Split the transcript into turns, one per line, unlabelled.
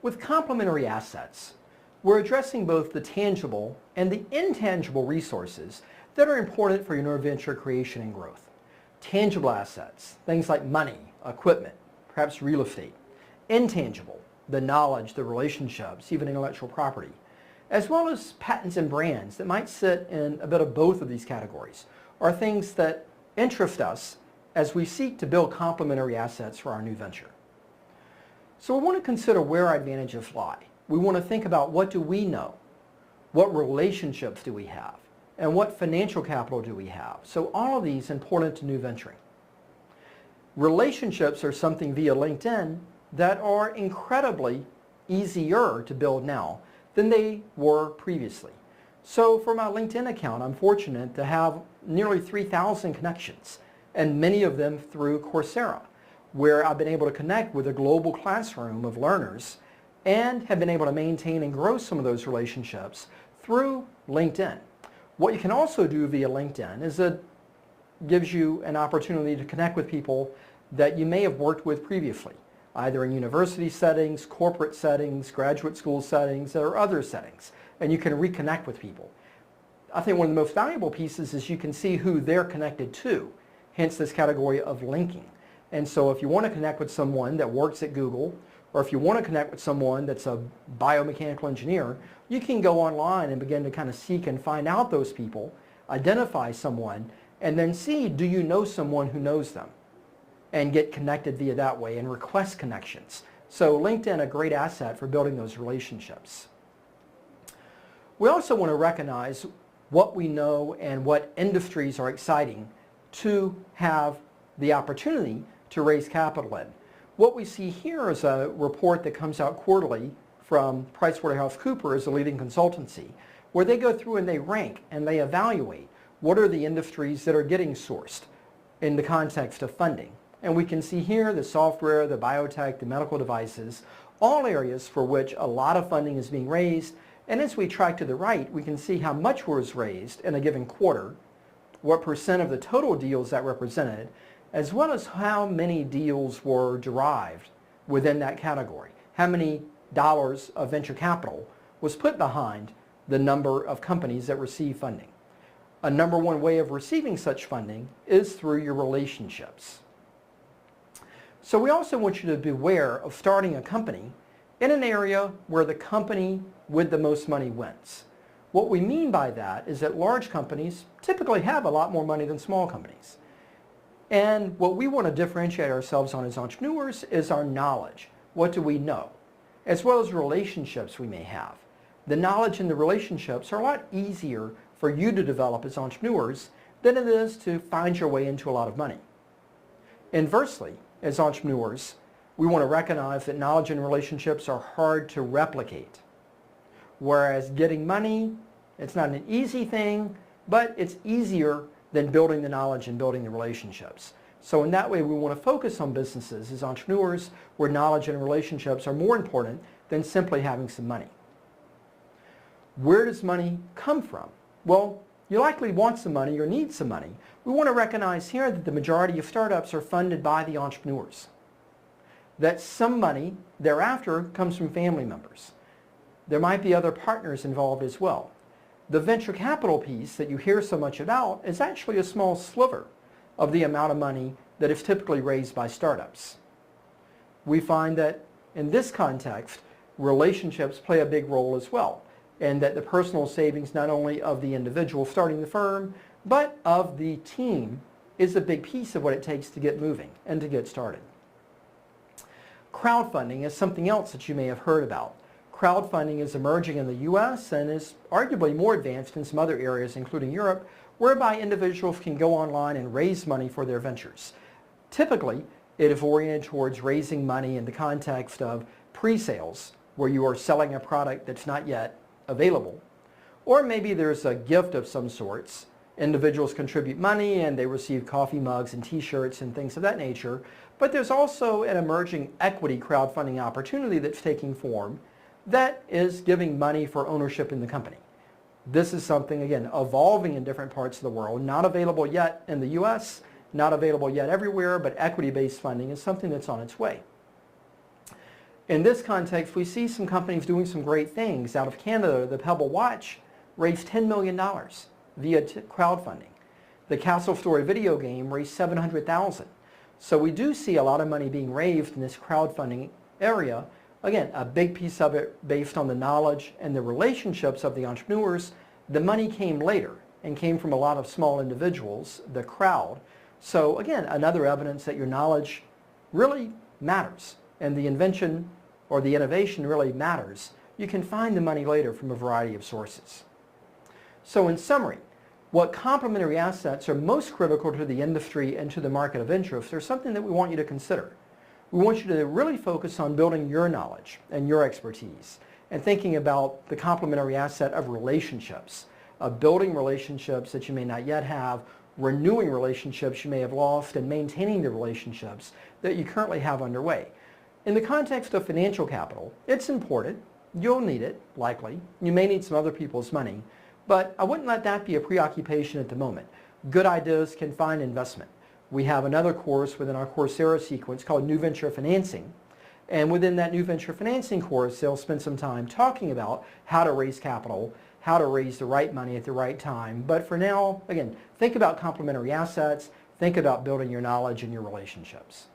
With complementary assets, we're addressing both the tangible and the intangible resources that are important for your new venture creation and growth. Tangible assets, things like money, equipment, perhaps real estate. Intangible, the knowledge, the relationships, even intellectual property, as well as patents and brands that might sit in a bit of both of these categories, are things that interest us as we seek to build complementary assets for our new venture. So we want to consider where our advantages lie. We want to think about what do we know, what relationships do we have, and what financial capital do we have. So all of these important to new venturing. Relationships are something via LinkedIn that are incredibly easier to build now than they were previously. So for my LinkedIn account, I'm fortunate to have nearly 3,000 connections, and many of them through Coursera, where I've been able to connect with a global classroom of learners and have been able to maintain and grow some of those relationships through LinkedIn. What you can also do via LinkedIn is it gives you an opportunity to connect with people that you may have worked with previously, either in university settings, corporate settings, graduate school settings, or other settings, and you can reconnect with people. I think one of the most valuable pieces is you can see who they're connected to, hence this category of linking. And so if you want to connect with someone that works at Google, or if you want to connect with someone that's a biomechanical engineer, you can go online and begin to kind of seek and find out those people, identify someone, and then see, do you know someone who knows them? And get connected via that way and request connections. So LinkedIn, a great asset for building those relationships. We also want to recognize what we know and what industries are exciting to have the opportunity to raise capital in. What we see here is a report that comes out quarterly from PricewaterhouseCoopers, a leading consultancy, where they go through and they rank and they evaluate what are the industries that are getting sourced in the context of funding. And we can see here the software, the biotech, the medical devices, all areas for which a lot of funding is being raised. And as we track to the right, we can see how much was raised in a given quarter, what percent of the total deals that represented, as well as how many deals were derived within that category. How many dollars of venture capital was put behind the number of companies that receive funding. A number one way of receiving such funding is through your relationships. So we also want you to beware of starting a company in an area where the company with the most money wins. What we mean by that is that large companies typically have a lot more money than small companies. And what we want to differentiate ourselves on as entrepreneurs is our knowledge. What do we know? As well as relationships we may have. The knowledge and the relationships are a lot easier for you to develop as entrepreneurs than it is to find your way into a lot of money. Inversely, as entrepreneurs, we want to recognize that knowledge and relationships are hard to replicate. Whereas getting money, it's not an easy thing, but it's easier than building the knowledge and building the relationships. So in that way, we want to focus on businesses as entrepreneurs where knowledge and relationships are more important than simply having some money. Where does money come from? Well, you likely want some money or need some money. We want to recognize here that the majority of startups are funded by the entrepreneurs. That some money thereafter comes from family members. There might be other partners involved as well. The venture capital piece that you hear so much about is actually a small sliver of the amount of money that is typically raised by startups. We find that in this context, relationships play a big role as well, and that the personal savings not only of the individual starting the firm, but of the team is a big piece of what it takes to get moving and to get started. Crowdfunding is something else that you may have heard about. Crowdfunding is emerging in the US and is arguably more advanced in some other areas, including Europe, whereby individuals can go online and raise money for their ventures. Typically, it is oriented towards raising money in the context of pre-sales, where you are selling a product that's not yet available. Or maybe there's a gift of some sorts. Individuals contribute money and they receive coffee mugs and t-shirts and things of that nature. But there's also an emerging equity crowdfunding opportunity that's taking form that is giving money for ownership in the company. This is something, again, evolving in different parts of the world, not available yet in the US, not available yet everywhere, but equity-based funding is something that's on its way. In this context, we see some companies doing some great things. Out of Canada, the Pebble Watch raised $10 million via crowdfunding. The Castle Story video game raised $700,000. So we do see a lot of money being raised in this crowdfunding area. Again, a big piece of it based on the knowledge and the relationships of the entrepreneurs. The money came later and came from a lot of small individuals, the crowd. So again, another evidence that your knowledge really matters and the invention or the innovation really matters. You can find the money later from a variety of sources. So in summary, what complementary assets are most critical to the industry and to the market of interest are something that we want you to consider. We want you to really focus on building your knowledge and your expertise and thinking about the complementary asset of relationships, of building relationships that you may not yet have, renewing relationships you may have lost, and maintaining the relationships that you currently have underway. In the context of financial capital, it's important. You'll need it, likely. You may need some other people's money, but I wouldn't let that be a preoccupation at the moment. Good ideas can find investment. We have another course within our Coursera sequence called New Venture Financing. And within that New Venture Financing course, they'll spend some time talking about how to raise capital, how to raise the right money at the right time. But for now, again, think about complementary assets, think about building your knowledge and your relationships.